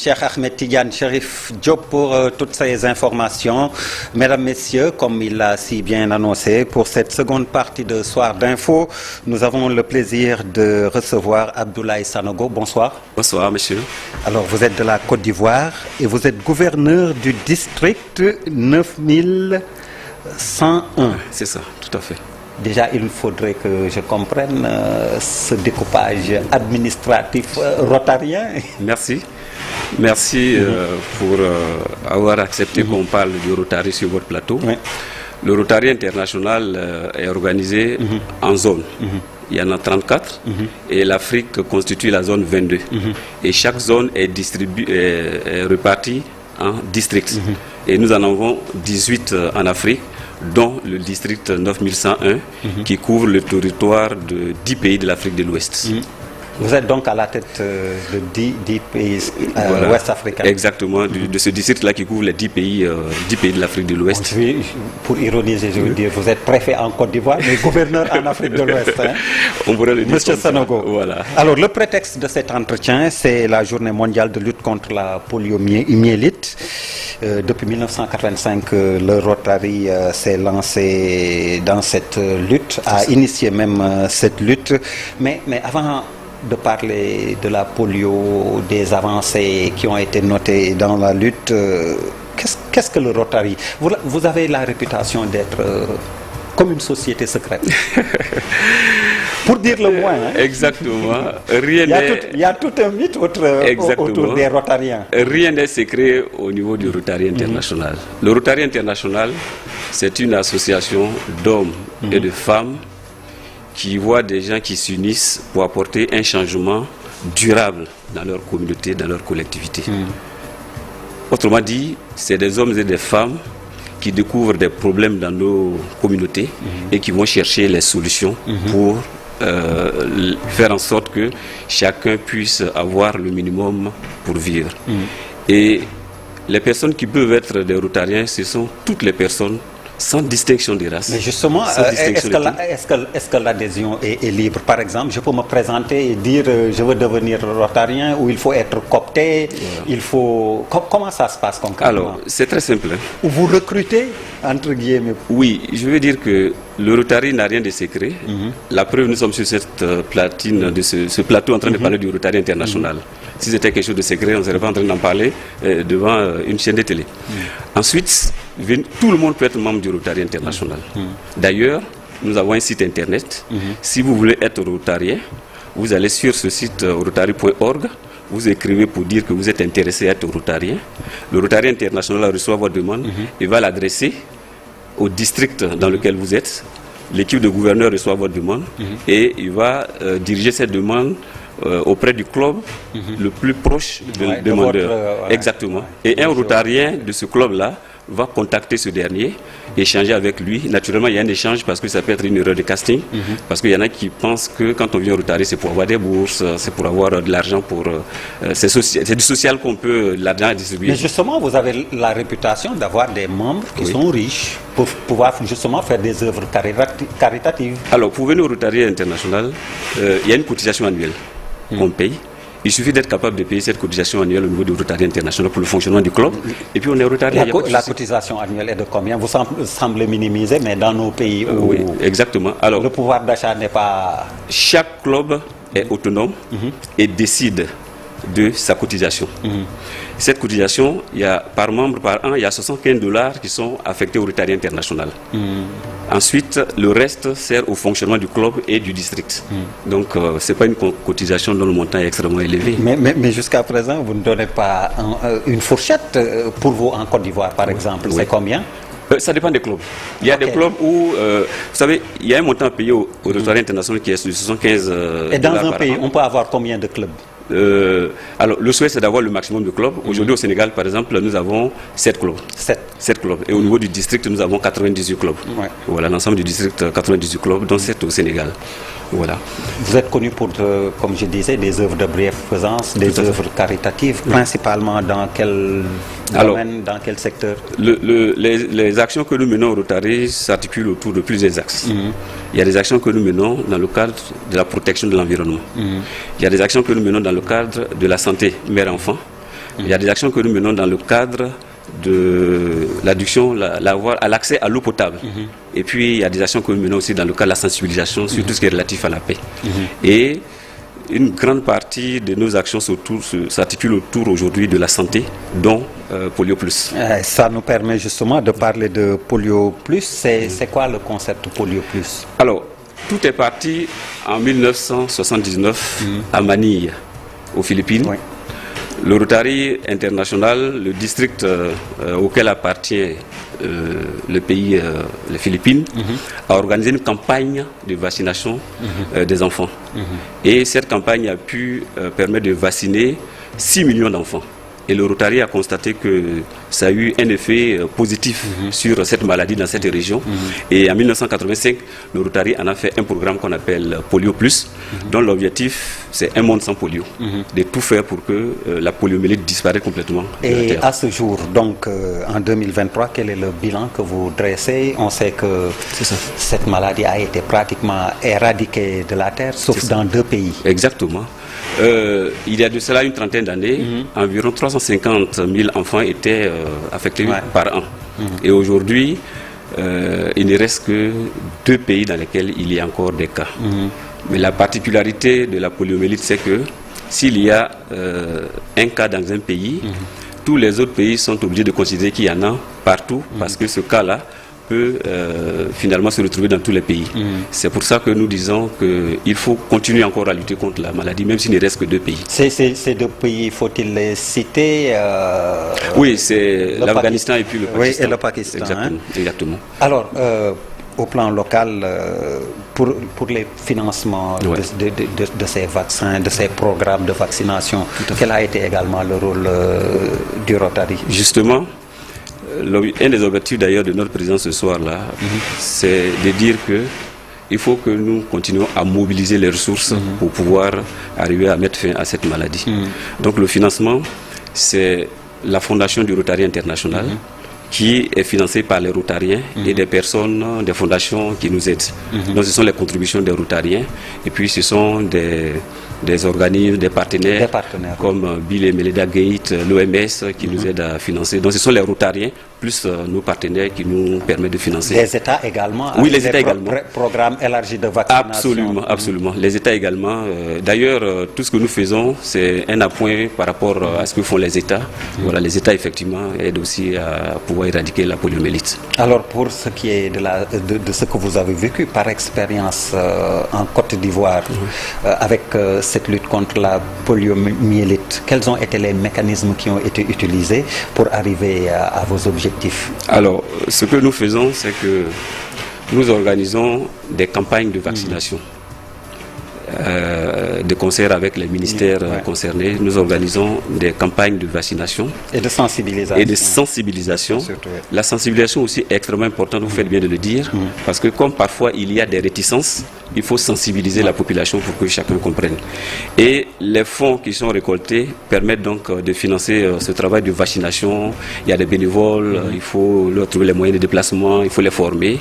Cheikh Ahmed Tidiane Chérif Diop pour toutes ces informations. Mesdames, Messieurs, comme il l'a si bien annoncé, pour cette seconde partie de Soir d'Info, nous avons le plaisir de recevoir Abdoulaye Sanogo. Bonsoir. Bonsoir, monsieur. Alors, vous êtes de la Côte d'Ivoire et vous êtes gouverneur du district 9101. C'est ça, tout à fait. Déjà, il faudrait que je comprenne ce découpage administratif rotarien. Merci. Merci pour avoir accepté qu'on parle du Rotary sur votre plateau. Oui. Le Rotary international est organisé en zones. Il y en a 34 et l'Afrique constitue la zone 22. Et chaque zone est répartie en districts. Et nous en avons 18 en Afrique, dont le district 9101 qui couvre le territoire de 10 pays de l'Afrique de l'Ouest. Vous êtes donc à la tête de 10 pays voilà, ouest africains. Exactement, de ce district-là qui couvre les 10 pays de l'Afrique de l'Ouest. Pour ironiser, je veux dire, vous êtes préfet en Côte d'Ivoire, mais gouverneur en Afrique de l'Ouest. Hein. On pourrait le dire. Monsieur Sanogo. Voilà. Alors, le prétexte de cet entretien, c'est la journée mondiale de lutte contre la poliomyélite. Depuis 1985, le Rotary s'est lancé dans cette lutte, a initié même cette lutte. Mais avant de parler de la polio, des avancées qui ont été notées dans la lutte, qu'est-ce que le Rotary? Vous avez la réputation d'être comme une société secrète. Pour dire le moins. Hein. Exactement. Il y a tout un mythe autour des Rotariens. Rien n'est secret au niveau du Rotary international. Le Rotary international, c'est une association d'hommes et de femmes qui voient des gens qui s'unissent pour apporter un changement durable dans leur communauté, dans leur collectivité. Autrement dit, c'est des hommes et des femmes qui découvrent des problèmes dans nos communautés et qui vont chercher les solutions pour faire en sorte que chacun puisse avoir le minimum pour vivre. Et les personnes qui peuvent être des Rotariens, ce sont toutes les personnes sans distinction des races. Mais justement, est-ce que l'adhésion est libre? Par exemple, je peux me présenter et dire je veux devenir rotarien, ou il faut être coopté, il faut... Comment ça se passe concrètement? Alors, c'est très simple. Hein. Ou vous recrutez, entre guillemets? Oui, je veux dire que le Rotary n'a rien de secret. La preuve, nous sommes sur cette platine, de ce plateau en train de parler du Rotary international. Si c'était quelque chose de secret, on ne serait pas en train d'en parler devant une chaîne de télé. Ensuite, tout le monde peut être membre du Rotary international. D'ailleurs, nous avons un site internet. Si vous voulez être rotarien, vous allez sur ce site rotary.org. Vous écrivez pour dire que vous êtes intéressé à être rotarien. Le Rotary international reçoit votre demande et va l'adresser au district dans lequel vous êtes. L'équipe de gouverneur reçoit votre demande et il va diriger cette demande auprès du club le plus proche du demandeur. Exactement. Et un rotarien de ce club-là va contacter ce dernier, échanger avec lui. Naturellement, il y a un échange parce que ça peut être une erreur de casting. Parce qu'il y en a qui pensent que quand on vient au Rotary, c'est pour avoir des bourses, c'est pour avoir de l'argent pour... c'est du social qu'on peut, l'argent à distribuer. Mais justement, vous avez la réputation d'avoir des membres qui sont riches pour pouvoir justement faire des œuvres caritatives. Alors, pour venir au Rotary international, il y a une cotisation annuelle qu'on paye. Il suffit d'être capable de payer cette cotisation annuelle au niveau du Rotary international pour le fonctionnement du club. Et puis on est Rotary. La cotisation annuelle est de combien? Vous semblez minimiser, mais dans nos pays où oui, exactement. Alors, le pouvoir d'achat n'est pas... Chaque club est autonome et décide de sa cotisation. Cette cotisation, il y a, par membre par an, il y a $75 qui sont affectés au Rotary international. Ensuite, le reste sert au fonctionnement du club et du district. Donc, ce n'est pas une cotisation dont le montant est extrêmement élevé. Mais jusqu'à présent, vous ne donnez pas une fourchette pour vous en Côte d'Ivoire, par exemple. C'est combien? Ça dépend des clubs. Il y a des clubs où, vous savez, il y a un montant payé au Rotary international qui est de 75 Et dans un pays, on peut avoir combien de clubs? Alors, le souhait, c'est d'avoir le maximum de clubs. Aujourd'hui, au Sénégal, par exemple, nous avons 7 clubs. 7 clubs. Et au niveau du district, nous avons 98 clubs. Voilà, l'ensemble du district, 98 clubs, dont 7 au Sénégal. Voilà. Vous êtes connu pour, comme je disais, des œuvres de bienfaisance, des œuvres caritatives, principalement dans quel domaine, dans quel secteur? Les actions que nous menons au Rotary s'articulent autour de plusieurs axes. Il y a des actions que nous menons dans le cadre de la protection de l'environnement. Il y a des actions que nous menons dans le cadre de la santé mère-enfant. Il y a des actions que nous menons dans le cadre de l'adduction, à l'accès à l'eau potable. Et puis il y a des actions que nous menons aussi dans le cadre de la sensibilisation sur tout ce qui est relatif à la paix. Et une grande partie de nos actions s'articule autour aujourd'hui de la santé, dont Polio Plus. Ça nous permet justement de parler de Polio Plus. C'est quoi le concept Polio Plus? Alors, tout est parti en 1979 à Manille, aux Philippines. Oui. Le Rotary International, le district auquel appartient le pays, les Philippines, a organisé une campagne de vaccination des enfants. Et cette campagne a pu permettre de vacciner 6 millions d'enfants. Et le Rotary a constaté que ça a eu un effet positif sur cette maladie dans cette région. Et en 1985, le Rotary en a fait un programme qu'on appelle Polio Plus, dont l'objectif, c'est un monde sans polio. De tout faire pour que la poliomyélite disparaisse complètement. Et à ce jour, donc en 2023, quel est le bilan que vous dressez? On sait que cette maladie a été pratiquement éradiquée de la Terre, sauf dans 2 pays. Exactement. Il y a de cela une trentaine d'années, environ 350 000 enfants étaient affectés par an. Et aujourd'hui, il ne reste que 2 pays dans lesquels il y a encore des cas. Mais la particularité de la poliomyélite, c'est que s'il y a un cas dans un pays, tous les autres pays sont obligés de considérer qu'il y en a partout, parce que ce cas-là peut finalement se retrouver dans tous les pays. C'est pour ça que nous disons qu'il faut continuer encore à lutter contre la maladie, même s'il ne reste que 2 pays. Ces 2 pays, faut-il les citer? Oui, c'est l'Afghanistan et puis le Pakistan. Oui, et le Pakistan. Exactement. Exactement. Alors, au plan local, pour les financements de ces vaccins, de ces programmes de vaccination, quel a été également le rôle du Rotary? Justement, un des objectifs d'ailleurs de notre présence ce soir-là, c'est de dire qu'il faut que nous continuions à mobiliser les ressources pour pouvoir arriver à mettre fin à cette maladie. Donc le financement, c'est la fondation du Rotary International qui est financée par les Rotariens et des personnes, des fondations qui nous aident. Donc ce sont les contributions des Rotariens et puis ce sont des organismes, des partenaires comme Bill et Melinda Gates, l'OMS qui nous aident à financer. Donc ce sont les Rotariens plus nos partenaires qui nous permettent de financer. Les États également? Oui, les États également. Programmes élargis de vaccination? Absolument, absolument. Les États également. D'ailleurs, tout ce que nous faisons, c'est un appoint par rapport à ce que font les États. Voilà, les États effectivement aident aussi à pouvoir éradiquer la poliomyélite. Alors pour ce qui est de ce que vous avez vécu par expérience en Côte d'Ivoire avec cette lutte contre la poliomyélite, quels ont été les mécanismes qui ont été utilisés pour arriver à vos objectifs? Alors, ce que nous faisons, c'est que nous organisons des campagnes de vaccination. De concert avec les ministères concernés, nous organisons des campagnes de vaccination et de sensibilisation. La sensibilisation aussi est extrêmement importante, vous faites bien de le dire, parce que comme parfois il y a des réticences, il faut sensibiliser la population pour que chacun comprenne. Et les fonds qui sont récoltés permettent donc de financer ce travail de vaccination. Il y a des bénévoles, il faut leur trouver les moyens de déplacement, il faut les former.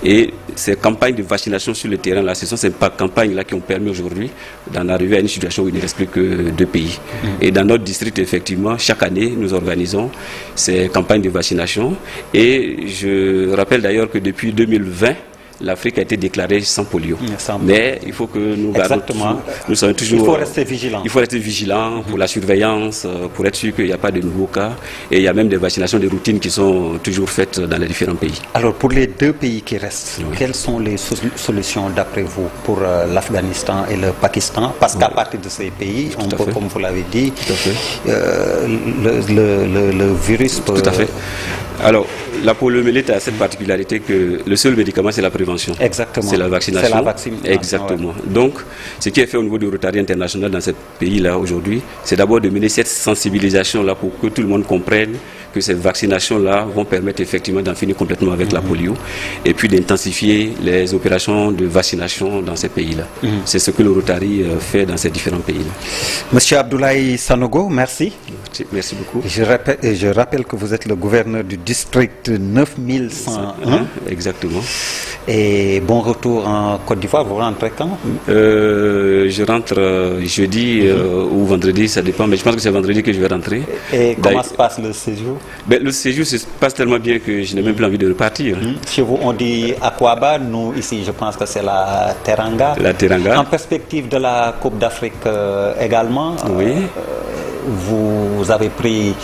Et ces campagnes de vaccination sur le terrain, là, ce sont ces campagnes-là qui ont permis aujourd'hui d'en arriver à une situation où il ne reste plus que 2 pays. Et dans notre district, effectivement, chaque année, nous organisons ces campagnes de vaccination. Et je rappelle d'ailleurs que depuis 2020, l'Afrique a été déclarée sans polio. Mais il faut que nous gardons nous sommes toujours. Il faut rester vigilant. Il faut rester vigilant pour la surveillance, pour être sûr qu'il n'y a pas de nouveaux cas. Et il y a même des vaccinations de routine qui sont toujours faites dans les différents pays. Alors pour les 2 pays qui restent, quelles sont les solutions d'après vous pour l'Afghanistan et le Pakistan? Parce qu'à partir de ces pays, on peut, comme vous l'avez dit, le virus peut... Tout à fait. Alors, la poliomyélite a cette particularité que le seul médicament, c'est la prévention. Exactement. C'est la vaccination. C'est la vaccination. Exactement. Donc, ce qui est fait au niveau du Rotary International dans ce pays-là aujourd'hui, c'est d'abord de mener cette sensibilisation-là pour que tout le monde comprenne que ces vaccinations-là vont permettre effectivement d'en finir complètement avec la polio et puis d'intensifier les opérations de vaccination dans ces pays-là. C'est ce que le Rotary fait dans ces différents pays-là. Monsieur Abdoulaye Sanogo, merci. Merci beaucoup. Je rappelle que vous êtes le gouverneur du district 9101. Exactement. Et bon retour en Côte d'Ivoire. Vous rentrez quand? Je rentre jeudi ou vendredi, ça dépend, mais je pense que c'est vendredi que je vais rentrer. Et comment se passe le séjour? Le séjour se passe tellement bien que je n'ai même plus envie de repartir. Chez vous, on dit Akwaba. Nous, ici, je pense que c'est la Teranga. La Teranga. En perspective de la Coupe d'Afrique également, oui. Vous avez pris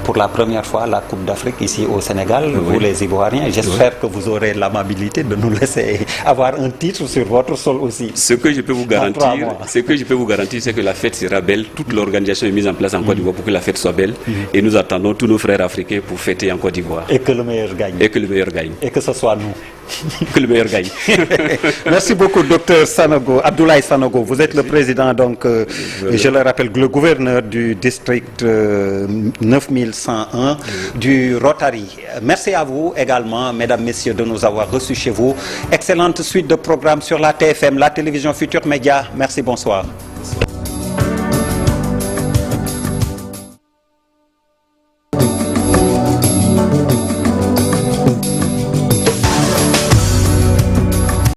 pour la première fois la Coupe d'Afrique ici au Sénégal, vous les Ivoiriens. J'espère que vous aurez l'amabilité de nous laisser avoir un titre sur votre sol aussi. Ce que je peux vous garantir, c'est que la fête sera belle. Toute l'organisation est mise en place en Côte d'Ivoire pour que la fête soit belle. Et nous attendons tous nos frères africains pour fêter en Côte d'Ivoire. Et que le meilleur gagne. Et que le meilleur gagne. Et que ce soit nous. Que le meilleur gagne. Merci beaucoup, docteur Sanogo, Abdoulaye Sanogo. Vous êtes le président, donc, je le rappelle, le gouverneur du district 9101 du Rotary. Merci à vous également, mesdames, messieurs, de nous avoir reçus chez vous. Excellente suite de programmes sur la TFM, la télévision Futur Média. Merci, bonsoir.